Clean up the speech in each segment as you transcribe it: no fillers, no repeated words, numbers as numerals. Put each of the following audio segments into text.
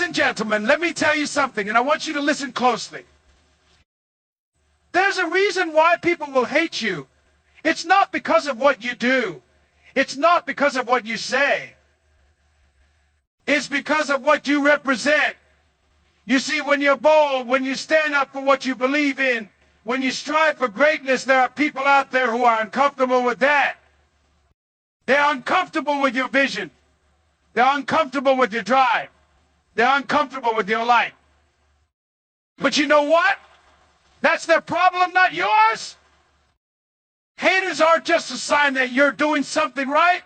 and gentlemen, let me tell you something, and I want you to listen closely. There's a reason why people will hate you. It's not because of what you do. It's not because of what you say. It's because of what you represent. You see, when you're bold, when you stand up for what you believe in, when you strive for greatness, there are people out there who are uncomfortable with that. They're uncomfortable with your vision. They're uncomfortable with your drive. They're uncomfortable with your life. But you know what? That's their problem, not yours. Haters aren't just a sign that you're doing something right.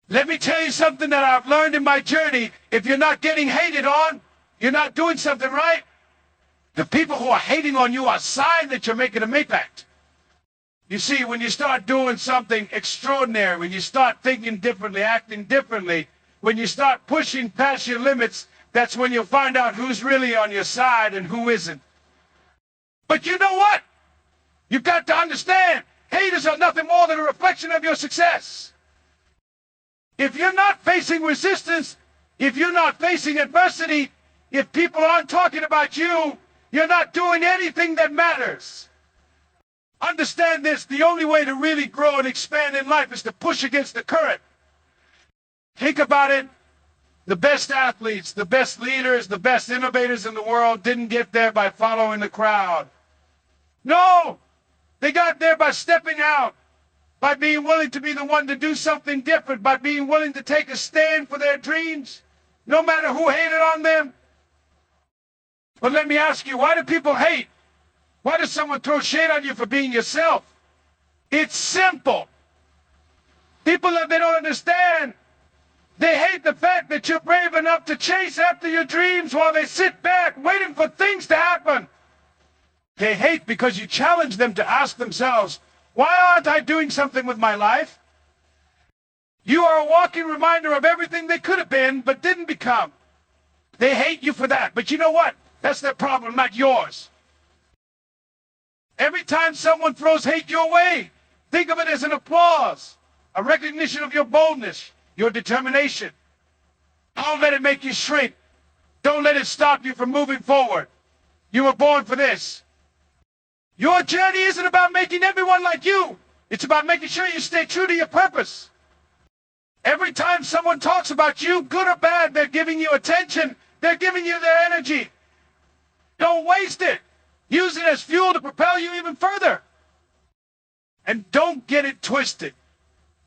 Let me tell you something that I've learned in my journey. If you're not getting hated on, you're not doing something right. The people who are hating on you are a sign that you're making an impact. You see, when you start doing something extraordinary, when you start thinking differently, acting differently, when you start pushing past your limits, that's when you'll find out who's really on your side and who isn't. But you know what? You've got to understand, haters are nothing more than a reflection of your success. If you're not facing resistance, if you're not facing adversity, if people aren't talking about you, you're not doing anything that matters. Understand this, the only way to really grow and expand in life is to push against the current. Think about it. The best athletes, the best leaders, the best innovators in the world didn't get there by following the crowd. No, they got there by stepping out, by being willing to be the one to do something different, by being willing to take a stand for their dreams, no matter who hated on them. But let me ask you, why do people hate? Why does someone throw shade on you for being yourself? It's simple. People that they don't understand, they hate the fact that you're brave enough to chase after your dreams while they sit back waiting for things to happen. They hate because you challenge them to ask themselves, why aren't I doing something with my life? You are a walking reminder of everything they could have been but didn't become. They hate you for that. But you know what? That's their problem, not yours. Every time someone throws hate your way, think of it as an applause, a recognition of your boldness, your determination. Don't let it make you shrink. Don't let it stop you from moving forward. You were born for this. Your journey isn't about making everyone like you. It's about making sure you stay true to your purpose. Every time someone talks about you, good or bad, they're giving you attention. They're giving you their energy. Don't waste it. Use it as fuel to propel you even further. And don't get it twisted.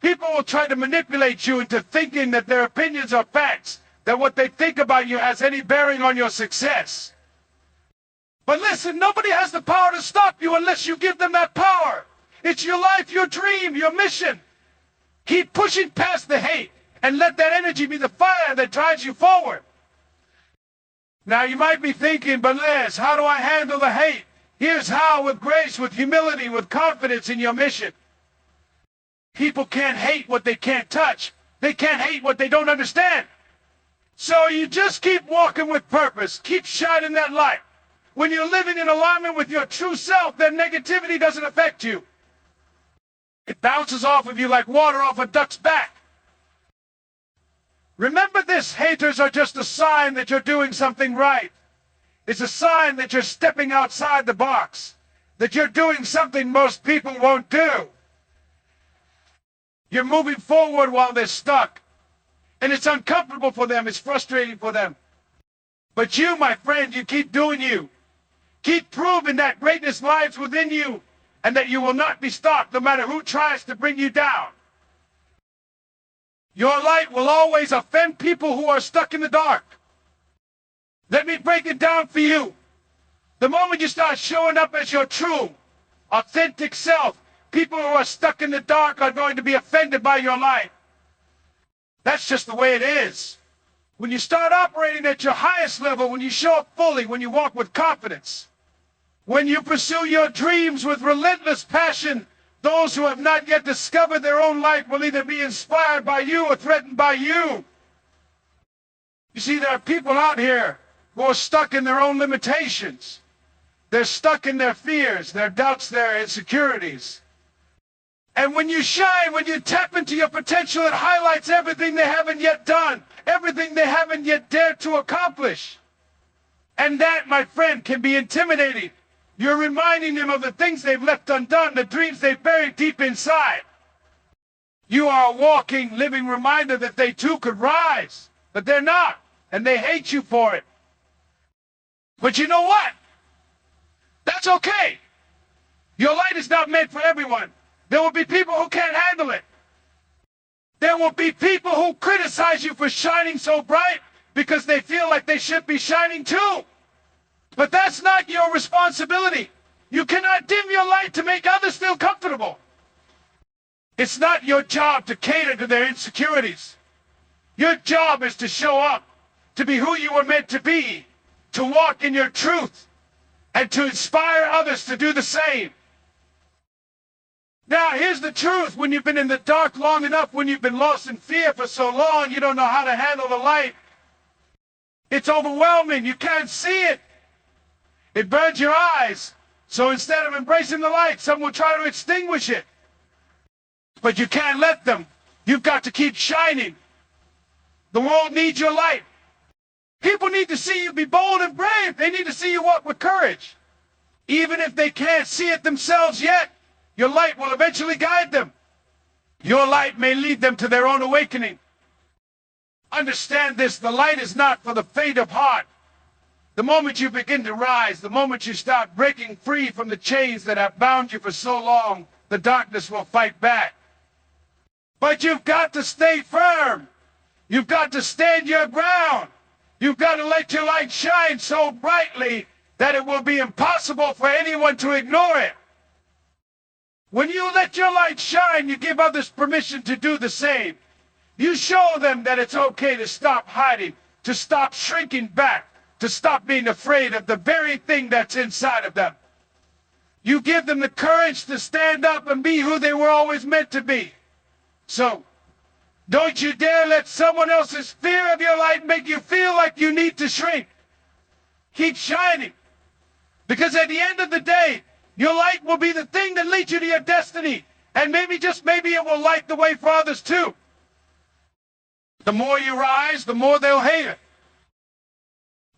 People will try to manipulate you into thinking that their opinions are facts, that what they think about you has any bearing on your success. But listen, nobody has the power to stop you unless you give them that power. It's your life, your dream, your mission. Keep pushing past the hate and let that energy be the fire that drives you forward. Now you might be thinking, but Les, how do I handle the hate? Here's how: with grace, with humility, with confidence in your mission. People can't hate what they can't touch. They can't hate what they don't understand. So you just keep walking with purpose. Keep shining that light. When you're living in alignment with your true self, then negativity doesn't affect you. It bounces off of you like water off a duck's back. Remember this, haters are just a sign that you're doing something right. It's a sign that you're stepping outside the box, that you're doing something most people won't do. You're moving forward while they're stuck. And it's uncomfortable for them, it's frustrating for them. But you, my friend, you keep doing you. Keep proving that greatness lies within you and that you will not be stopped no matter who tries to bring you down. Your light will always offend people who are stuck in the dark. Let me break it down for you. The moment you start showing up as your true, authentic self, people who are stuck in the dark are going to be offended by your light. That's just the way it is. When you start operating at your highest level, when you show up fully, when you walk with confidence, when you pursue your dreams with relentless passion, those who have not yet discovered their own light will either be inspired by you or threatened by you. You see, there are people out here who are stuck in their own limitations. They're stuck in their fears, their doubts, their insecurities. And when you shine, when you tap into your potential, it highlights everything they haven't yet done, everything they haven't yet dared to accomplish. And that, my friend, can be intimidating. You're reminding them of the things they've left undone, the dreams they've buried deep inside. You are a walking, living reminder that they too could rise, but they're not, and they hate you for it. But you know what? That's okay. Your light is not meant for everyone. There will be people who can't handle it. There will be people who criticize you for shining so bright because they feel like they should be shining too. But that's not your responsibility. You cannot dim your light to make others feel comfortable. It's not your job to cater to their insecurities. Your job is to show up, to be who you were meant to be, to walk in your truth, and to inspire others to do the same. Now, here's the truth. When you've been in the dark long enough, when you've been lost in fear for so long, you don't know how to handle the light. It's overwhelming. You can't see it. It burns your eyes. So instead of embracing the light, some will try to extinguish it. But you can't let them. You've got to keep shining. The world needs your light. People need to see you be bold and brave. They need to see you walk with courage. Even if they can't see it themselves yet, your light will eventually guide them. Your light may lead them to their own awakening. Understand this, the light is not for the faint of heart. The moment you begin to rise, the moment you start breaking free from the chains that have bound you for so long, the darkness will fight back. But you've got to stay firm. You've got to stand your ground. You've got to let your light shine so brightly that it will be impossible for anyone to ignore it. When you let your light shine, you give others permission to do the same. You show them that it's okay to stop hiding, to stop shrinking back, to stop being afraid of the very thing that's inside of them. You give them the courage to stand up and be who they were always meant to be. So, don't you dare let someone else's fear of your light make you feel like you need to shrink. Keep shining. Because at the end of the day, your light will be the thing that leads you to your destiny. And maybe, just maybe, it will light the way for others too. The more you rise, the more they'll hate it.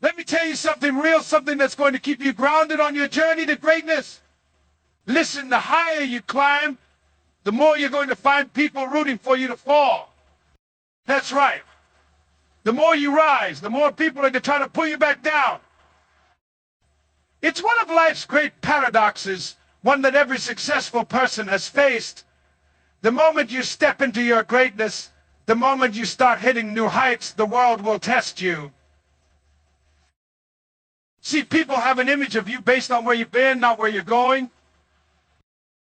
Let me tell you something real, something that's going to keep you grounded on your journey to greatness. Listen, the higher you climb, the more you're going to find people rooting for you to fall. That's right. The more you rise, the more people are trying to pull you back down. It's one of life's great paradoxes, one that every successful person has faced. The moment you step into your greatness, the moment you start hitting new heights, the world will test you. See, people have an image of you based on where you've been, not where you're going.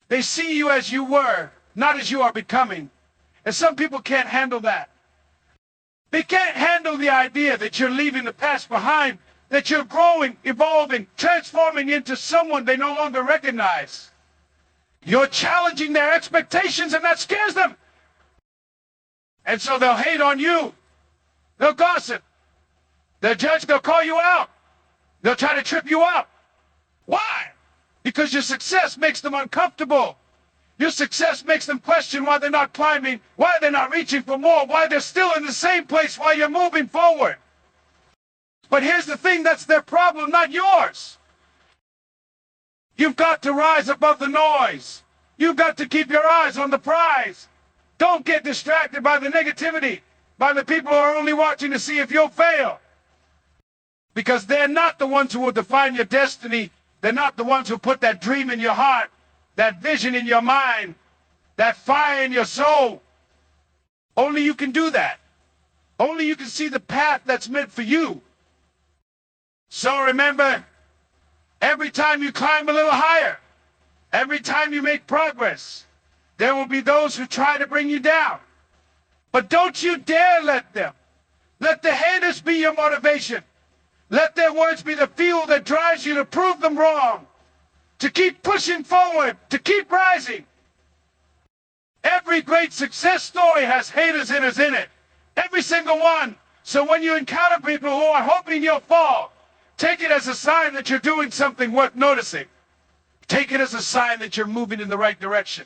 They see you as you were, not as you are becoming. And some people can't handle that. They can't handle the idea that you're leaving the past behind, that you're growing, evolving, transforming into someone they no longer recognize. You're challenging their expectations, and that scares them. And so they'll hate on you. They'll gossip. They'll judge. They'll call you out. They'll try to trip you up. Why? Because your success makes them uncomfortable. Your success makes them question why they're not climbing, why they're not reaching for more, why they're still in the same place while you're moving forward. But here's the thing, that's their problem, not yours. You've got to rise above the noise. You've got to keep your eyes on the prize. Don't get distracted by the negativity, by the people who are only watching to see if you'll fail. Because they're not the ones who will define your destiny. They're not the ones who put that dream in your heart, that vision in your mind, that fire in your soul. Only you can do that. Only you can see the path that's meant for you. So remember, every time you climb a little higher, every time you make progress, there will be those who try to bring you down. But don't you dare let them. Let the haters be your motivation. Let their words be the fuel that drives you to prove them wrong, to keep pushing forward, to keep rising. Every great success story has haters in it. Every single one. So when you encounter people who are hoping you'll fall, take it as a sign that you're doing something worth noticing. Take it as a sign that you're moving in the right direction.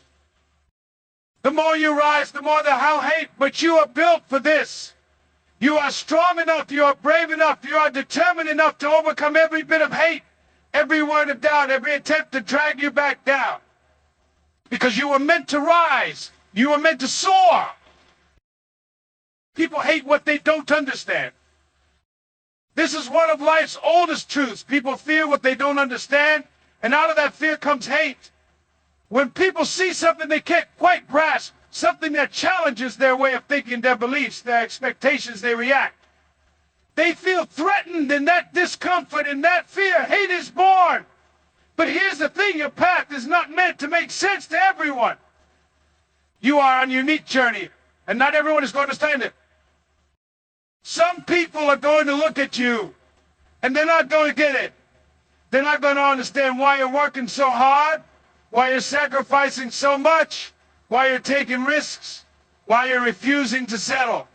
The more you rise, the more they'll hate, but you are built for this. You are strong enough, you are brave enough, you are determined enough to overcome every bit of hate, every word of doubt, every attempt to drag you back down. Because you were meant to rise. You were meant to soar. People hate what they don't understand. This is one of life's oldest truths. People fear what they don't understand, and out of that fear comes hate. When people see something they can't quite grasp, something that challenges their way of thinking, their beliefs, their expectations, they react. They feel threatened, in that discomfort, in that fear, hate is born. But here's the thing, your path is not meant to make sense to everyone. You are on a unique journey, and not everyone is going to understand it. Some people are going to look at you, and they're not going to get it. They're not going to understand why you're working so hard, why you're sacrificing so much, why you're taking risks, why you're refusing to settle.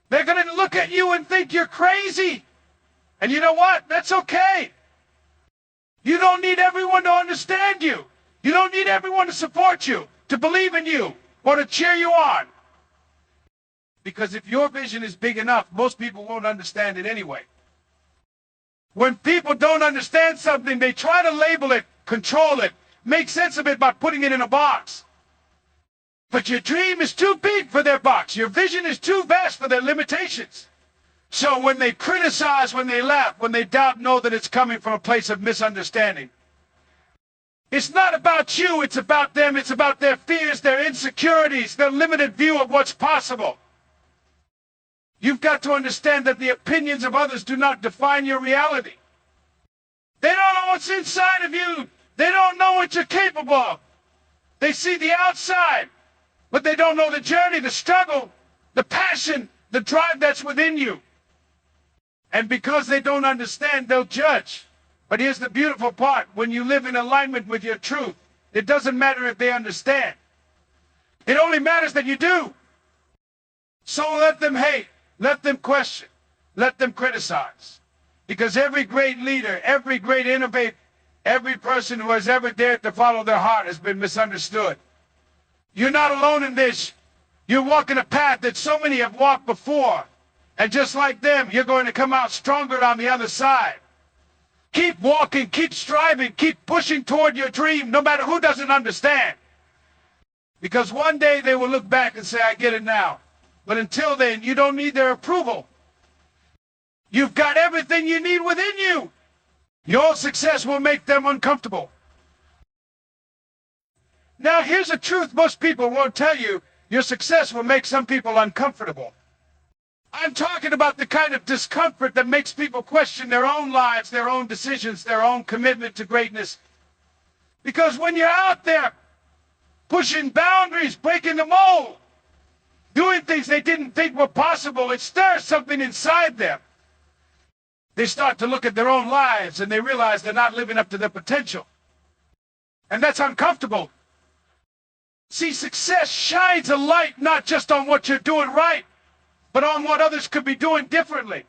They're going to look at you and think you're crazy. And you know what? That's okay. You don't need everyone to understand you. You don't need everyone to support you, to believe in you, or to cheer you on. Because if your vision is big enough, most people won't understand it anyway. When people don't understand something, they try to label it, control it, make sense of it by putting it in a box. But your dream is too big for their box. Your vision is too vast for their limitations. So when they criticize, when they laugh, when they doubt, know that it's coming from a place of misunderstanding. It's not about you, it's about them, it's about their fears, their insecurities, their limited view of what's possible. You've got to understand that the opinions of others do not define your reality. They don't know what's inside of you. They don't know what you're capable of. They see the outside, but they don't know the journey, the struggle, the passion, the drive that's within you. And because they don't understand, they'll judge. But here's the beautiful part. When you live in alignment with your truth, it doesn't matter if they understand. It only matters that you do. So let them hate, let them question, let them criticize. Because every great leader, every great innovator, every person who has ever dared to follow their heart has been misunderstood. You're not alone in this. You're walking a path that so many have walked before. And just like them, you're going to come out stronger on the other side. Keep walking, keep striving, keep pushing toward your dream, no matter who doesn't understand. Because one day they will look back and say, I get it now. But until then, you don't need their approval. You've got everything you need within you. Your success will make them uncomfortable. Now, here's a truth most people won't tell you. Your success will make some people uncomfortable. I'm talking about the kind of discomfort that makes people question their own lives, their own decisions, their own commitment to greatness. Because when you're out there pushing boundaries, breaking the mold, doing things they didn't think were possible, it stirs something inside them. They start to look at their own lives and they realize they're not living up to their potential. And that's uncomfortable. See, success shines a light not just on what you're doing right, but on what others could be doing differently.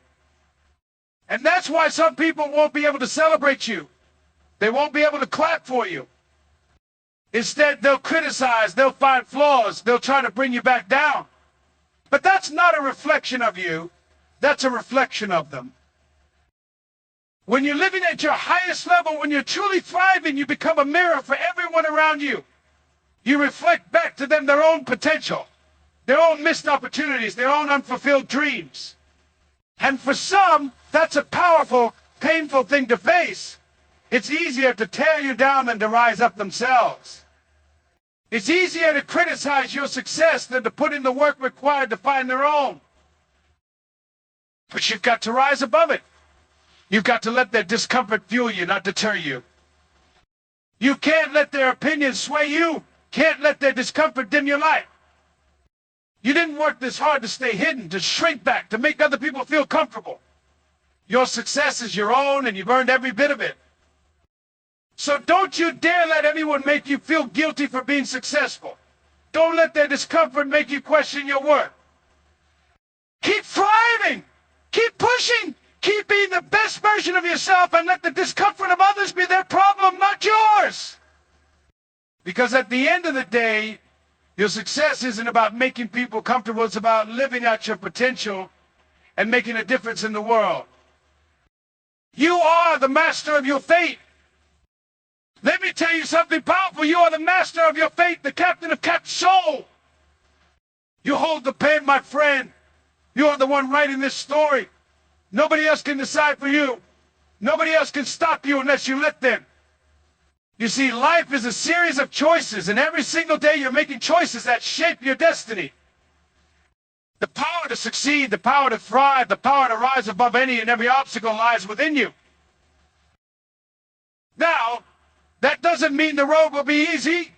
And that's why some people won't be able to celebrate you. They won't be able to clap for you. Instead, they'll criticize, they'll find flaws, they'll try to bring you back down. But that's not a reflection of you, that's a reflection of them. When you're living at your highest level, when you're truly thriving, you become a mirror for everyone around you. You reflect back to them their own potential, their own missed opportunities, their own unfulfilled dreams. And for some, that's a powerful, painful thing to face. It's easier to tear you down than to rise up themselves. It's easier to criticize your success than to put in the work required to find their own. But you've got to rise above it. You've got to let their discomfort fuel you, not deter you. You can't let their opinions sway you. Can't let their discomfort dim your light. You didn't work this hard to stay hidden, to shrink back, to make other people feel comfortable. Your success is your own, and you've earned every bit of it. So don't you dare let anyone make you feel guilty for being successful. Don't let their discomfort make you question your worth. Keep thriving. Keep pushing. Keep being the best version of yourself, and let the discomfort of others be their problem, not yours. Because at the end of the day, your success isn't about making people comfortable. It's about living out your potential and making a difference in the world. You are the master of your fate. Let me tell you something powerful. You are the master of your fate, the captain of Cap's soul. You hold the pen, my friend. You are the one writing this story. Nobody else can decide for you. Nobody else can stop you unless you let them. You see, life is a series of choices, and every single day you're making choices that shape your destiny. The power to succeed, the power to thrive, the power to rise above any and every obstacle lies within you. Now, that doesn't mean the road will be easy.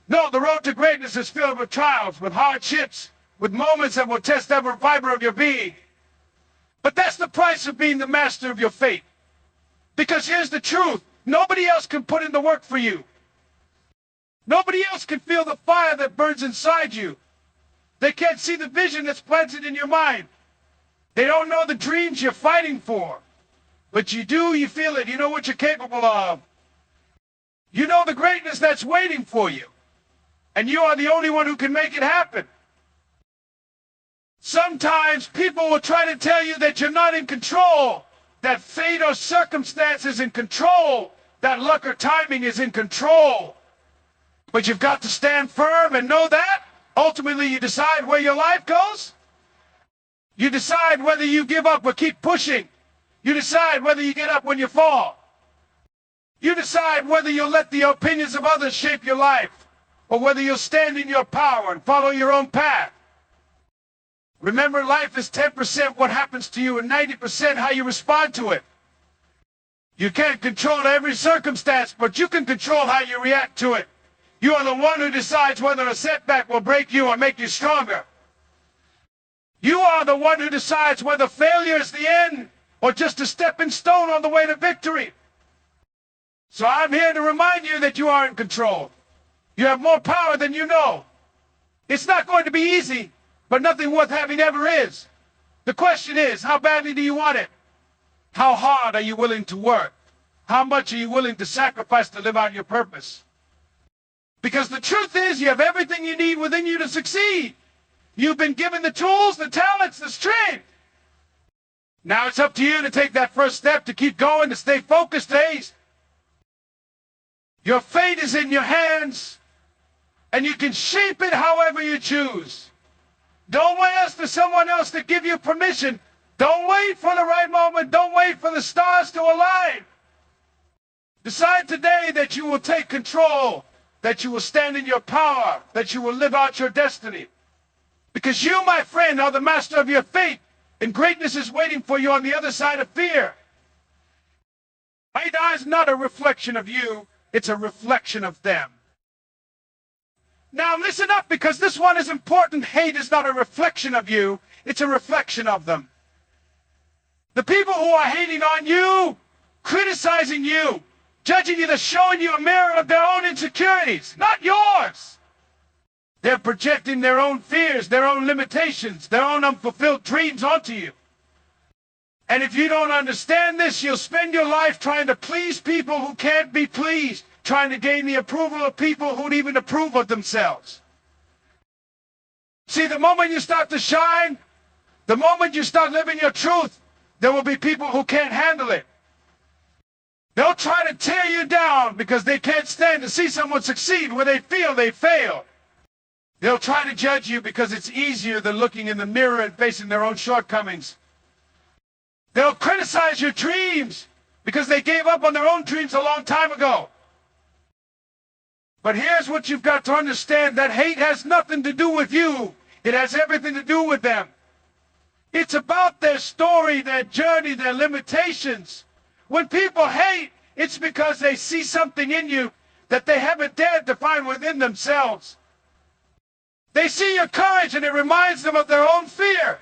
No, the road to greatness is filled with trials, with hardships, with moments that will test every fiber of your being. But that's the price of being the master of your fate. Because here's the truth. Nobody else can put in the work for you. Nobody else can feel the fire that burns inside you. They can't see the vision that's planted in your mind. They don't know the dreams you're fighting for. But you do, you feel it, you know what you're capable of. You know the greatness that's waiting for you. And you are the only one who can make it happen. Sometimes people will try to tell you that you're not in control, that fate or circumstance is in control, that luck or timing is in control. But you've got to stand firm and know that. Ultimately, you decide where your life goes. You decide whether you give up or keep pushing. You decide whether you get up when you fall. You decide whether you'll let the opinions of others shape your life, or whether you'll stand in your power and follow your own path. Remember, life is 10% what happens to you and 90% how you respond to it. You can't control every circumstance, but you can control how you react to it. You are the one who decides whether a setback will break you or make you stronger. You are the one who decides whether failure is the end or just a stepping stone on the way to victory. So I'm here to remind you that you are in control. You have more power than you know. It's not going to be easy, but nothing worth having ever is. The question is, how badly do you want it? How hard are you willing to work? How much are you willing to sacrifice to live out your purpose? Because the truth is, you have everything you need within you to succeed. You've been given the tools, the talents, the strength. Now it's up to you to take that first step, to keep going, to stay focused, Ace. Your fate is in your hands, and you can shape it however you choose. Don't wait for someone else to give you permission. Don't wait for the right moment. Don't wait for the stars to align. Decide today that you will take control, that you will stand in your power, that you will live out your destiny. Because you, my friend, are the master of your fate, and greatness is waiting for you on the other side of fear. Fate is not a reflection of you, it's a reflection of them. Now listen up, because this one is important. Hate is not a reflection of you, it's a reflection of them. The people who are hating on you, criticizing you, judging you, they're showing you a mirror of their own insecurities, not yours. They're projecting their own fears, their own limitations, their own unfulfilled dreams onto you. And if you don't understand this, you'll spend your life trying to please people who can't be pleased, trying to gain the approval of people who don't even approve of themselves. See, the moment you start to shine, the moment you start living your truth, there will be people who can't handle it. They'll try to tear you down because they can't stand to see someone succeed where they feel they failed. They'll try to judge you because it's easier than looking in the mirror and facing their own shortcomings. They'll criticize your dreams because they gave up on their own dreams a long time ago. But here's what you've got to understand, that hate has nothing to do with you. It has everything to do with them. It's about their story, their journey, their limitations. When people hate, it's because they see something in you that they haven't dared to find within themselves. They see your courage and it reminds them of their own fear.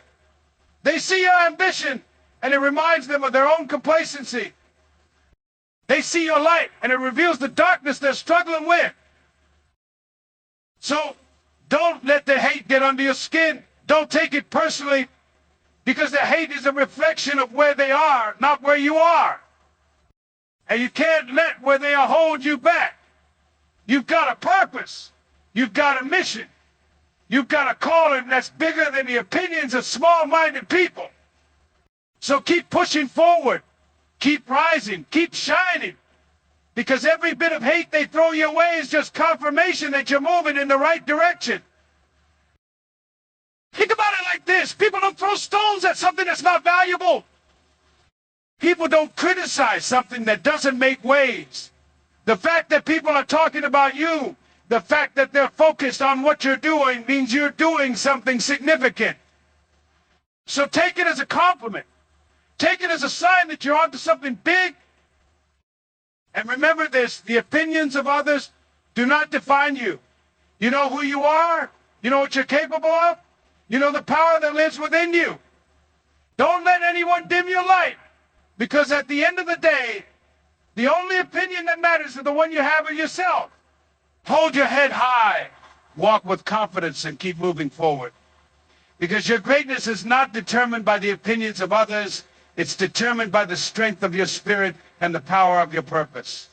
They see your ambition and it reminds them of their own complacency. They see your light and it reveals the darkness they're struggling with. So don't let the hate get under your skin. Don't take it personally, because the hate is a reflection of where they are, not where you are. And you can't let where they are hold you back. You've got a purpose. You've got a mission. You've got a calling that's bigger than the opinions of small-minded people. So keep pushing forward. Keep rising. Keep shining. Because every bit of hate they throw your way is just confirmation that you're moving in the right direction. Think about it like this. People don't throw stones at something that's not valuable. People don't criticize something that doesn't make waves. The fact that people are talking about you, the fact that they're focused on what you're doing means you're doing something significant. So take it as a compliment. Take it as a sign that you're onto something big. And remember this, the opinions of others do not define you. You know who you are. You know what you're capable of. You know the power that lives within you. Don't let anyone dim your light. Because at the end of the day, the only opinion that matters is the one you have of yourself. Hold your head high. Walk with confidence and keep moving forward. Because your greatness is not determined by the opinions of others. It's determined by the strength of your spirit and the power of your purpose.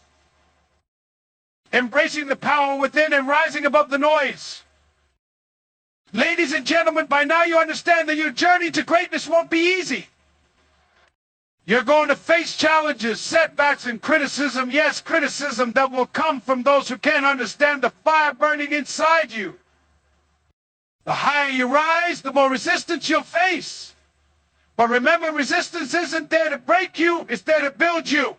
Embracing the power within and rising above the noise. Ladies and gentlemen, by now you understand that your journey to greatness won't be easy. You're going to face challenges, setbacks, and criticism. Yes, criticism that will come from those who can't understand the fire burning inside you. The higher you rise, the more resistance you'll face. But remember, resistance isn't there to break you, it's there to build you.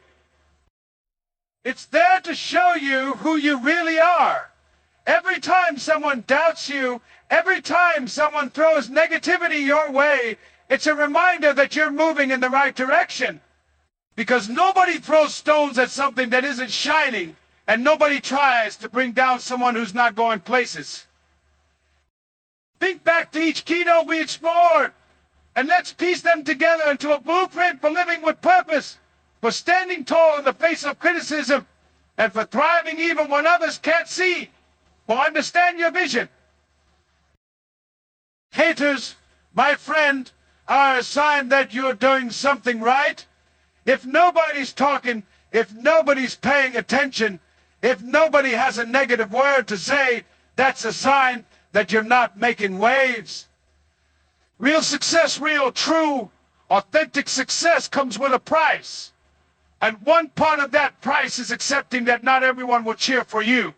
It's there to show you who you really are. Every time someone doubts you, every time someone throws negativity your way, it's a reminder that you're moving in the right direction. Because nobody throws stones at something that isn't shining, and nobody tries to bring down someone who's not going places. Think back to each keynote we explored, and let's piece them together into a blueprint for living with purpose, for standing tall in the face of criticism, and for thriving even when others can't see or understand your vision. Haters, my friend, are a sign that you're doing something right. If nobody's talking, if nobody's paying attention, if nobody has a negative word to say, that's a sign that you're not making waves. Real success, real, true, authentic success comes with a price. And one part of that price is accepting that not everyone will cheer for you.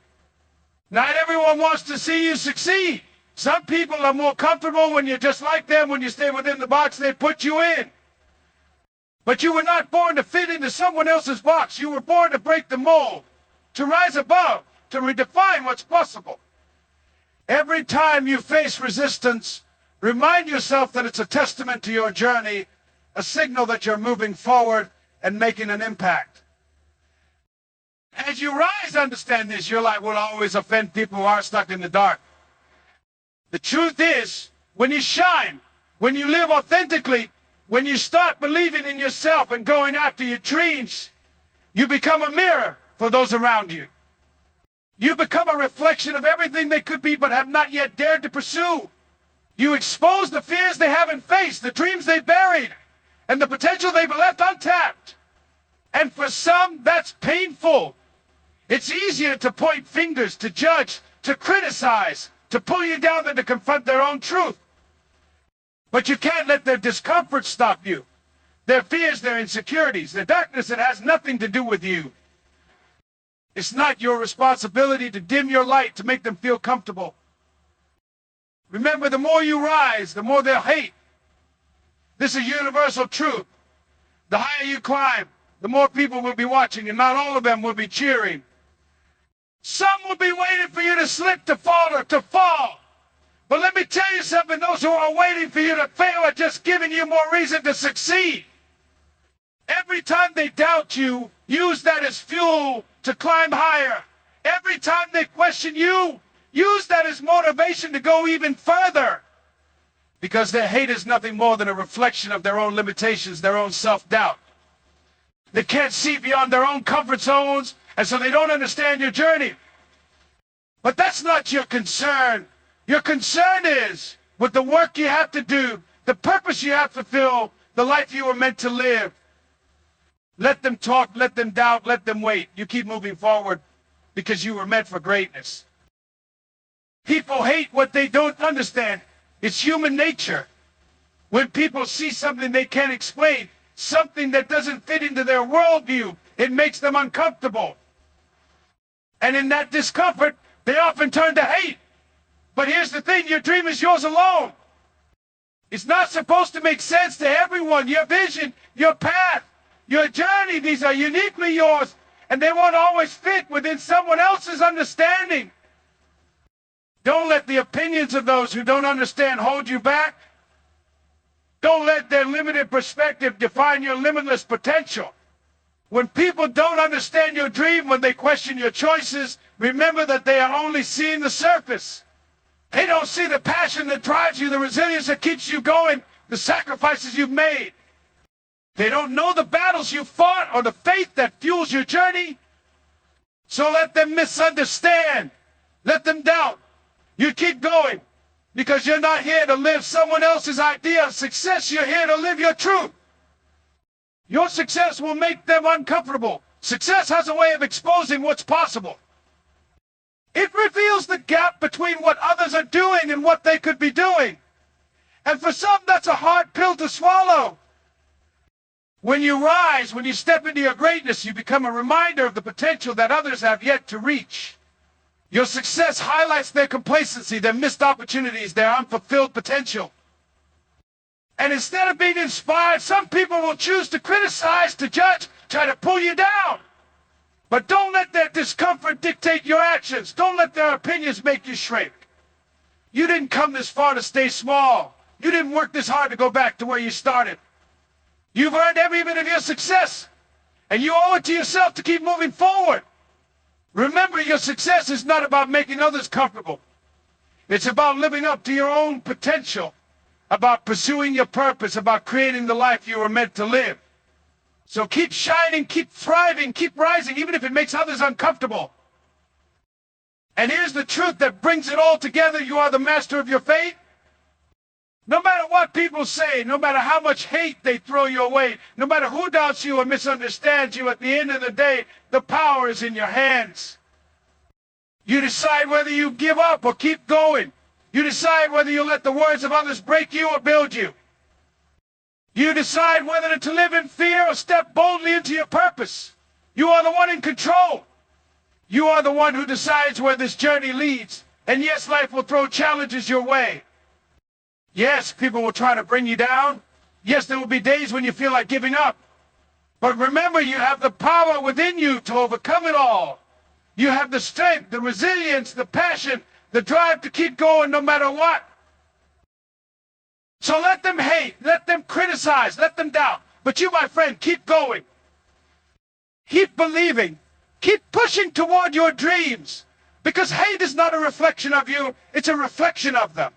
Not everyone wants to see you succeed. Some people are more comfortable when you're just like them, when you stay within the box they put you in. But you were not born to fit into someone else's box. You were born to break the mold, to rise above, to redefine what's possible. Every time you face resistance, remind yourself that it's a testament to your journey, a signal that you're moving forward and making an impact. As you rise, understand this, your light will always offend people who are stuck in the dark. The truth is, when you shine, when you live authentically, when you start believing in yourself and going after your dreams, you become a mirror for those around you. You become a reflection of everything they could be but have not yet dared to pursue. You expose the fears they haven't faced, the dreams they buried, and the potential they've left untapped. And for some, that's painful. It's easier to point fingers, to judge, to criticize, to pull you down than to confront their own truth. But you can't let their discomfort stop you. Their fears, their insecurities, their darkness, it has nothing to do with you. It's not your responsibility to dim your light to make them feel comfortable. Remember, the more you rise, the more they'll hate. This is universal truth. The higher you climb, the more people will be watching, and not all of them will be cheering. Some will be waiting for you to slip, to falter, to fall. But let me tell you something, those who are waiting for you to fail are just giving you more reason to succeed. Every time they doubt you, use that as fuel to climb higher. Every time they question you, use that as motivation to go even further. Because their hate is nothing more than a reflection of their own limitations, their own self-doubt. They can't see beyond their own comfort zones, and so they don't understand your journey. But that's not your concern. Your concern is with the work you have to do, the purpose you have to fulfill, the life you were meant to live. Let them talk, let them doubt, let them wait. You keep moving forward because you were meant for greatness. People hate what they don't understand. It's human nature. When people see something they can't explain, something that doesn't fit into their worldview, it makes them uncomfortable. And in that discomfort, they often turn to hate. But here's the thing, your dream is yours alone. It's not supposed to make sense to everyone. Your vision, your path, your journey, these are uniquely yours, and they won't always fit within someone else's understanding. Don't let the opinions of those who don't understand hold you back. Don't let their limited perspective define your limitless potential. When people don't understand your dream, when they question your choices, remember that they are only seeing the surface. They don't see the passion that drives you, the resilience that keeps you going, the sacrifices you've made. They don't know the battles you fought or the faith that fuels your journey. So let them misunderstand. Let them doubt. You keep going because you're not here to live someone else's idea of success. You're here to live your truth. Your success will make them uncomfortable. Success has a way of exposing what's possible. It reveals the gap between what others are doing and what they could be doing. And for some, that's a hard pill to swallow. When you rise, when you step into your greatness, you become a reminder of the potential that others have yet to reach. Your success highlights their complacency, their missed opportunities, their unfulfilled potential. And instead of being inspired, some people will choose to criticize, to judge, try to pull you down. But don't let their discomfort dictate your actions. Don't let their opinions make you shrink. You didn't come this far to stay small. You didn't work this hard to go back to where you started. You've earned every bit of your success, and you owe it to yourself to keep moving forward. Remember, your success is not about making others comfortable. It's about living up to your own potential, about pursuing your purpose, about creating the life you were meant to live. So keep shining, keep thriving, keep rising, even if it makes others uncomfortable. And here's the truth that brings it all together. You are the master of your fate. No matter what people say, no matter how much hate they throw your way, no matter who doubts you or misunderstands you, at the end of the day, the power is in your hands. You decide whether you give up or keep going. You decide whether you let the words of others break you or build you. You decide whether to live in fear or step boldly into your purpose. You are the one in control. You are the one who decides where this journey leads. And yes, life will throw challenges your way. Yes, people will try to bring you down. Yes, there will be days when you feel like giving up. But remember, you have the power within you to overcome it all. You have the strength, the resilience, the passion, the drive to keep going no matter what. So let them hate, let them criticize, let them doubt. But you, my friend, keep going. Keep believing. Keep pushing toward your dreams. Because hate is not a reflection of you, it's a reflection of them.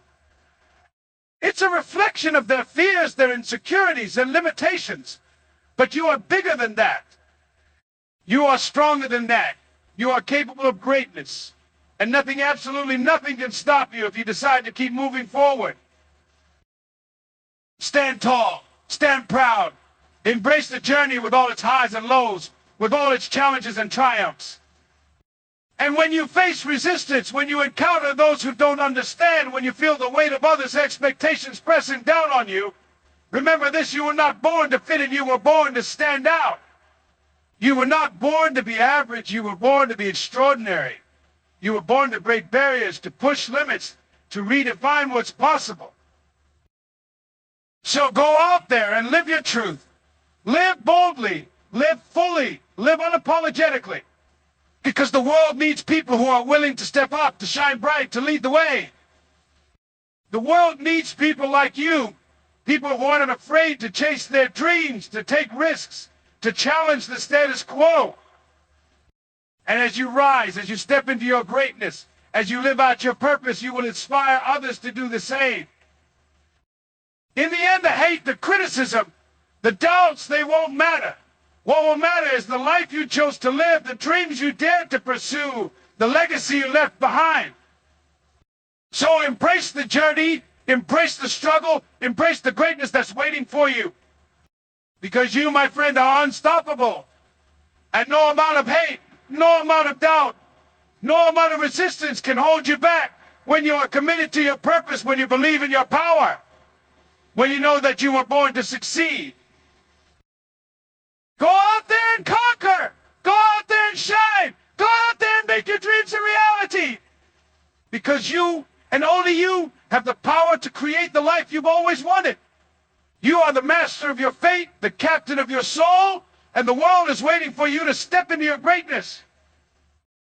It's a reflection of their fears, their insecurities, their limitations. But you are bigger than that. You are stronger than that. You are capable of greatness. And nothing, absolutely nothing can stop you if you decide to keep moving forward. Stand tall. Stand proud. Embrace the journey with all its highs and lows, with all its challenges and triumphs. And when you face resistance, when you encounter those who don't understand, when you feel the weight of others' expectations pressing down on you, remember this: you were not born to fit in, you were born to stand out. You were not born to be average, you were born to be extraordinary. You were born to break barriers, to push limits, to redefine what's possible. So go out there and live your truth. Live boldly, live fully, live unapologetically. Because the world needs people who are willing to step up, to shine bright, to lead the way. The world needs people like you, people who aren't afraid to chase their dreams, to take risks, to challenge the status quo. And as you rise, as you step into your greatness, as you live out your purpose, you will inspire others to do the same. In the end, the hate, the criticism, the doubts, they won't matter. What will matter is the life you chose to live, the dreams you dared to pursue, the legacy you left behind. So embrace the journey, embrace the struggle, embrace the greatness that's waiting for you. Because you, my friend, are unstoppable. And no amount of hate, no amount of doubt, no amount of resistance can hold you back when you are committed to your purpose, when you believe in your power. when you know that you were born to succeed. Go out there and conquer. Go out there and shine. Go out there and make your dreams a reality. Because you, and only you, have the power to create the life you've always wanted. You are the master of your fate, the captain of your soul, and the world is waiting for you to step into your greatness.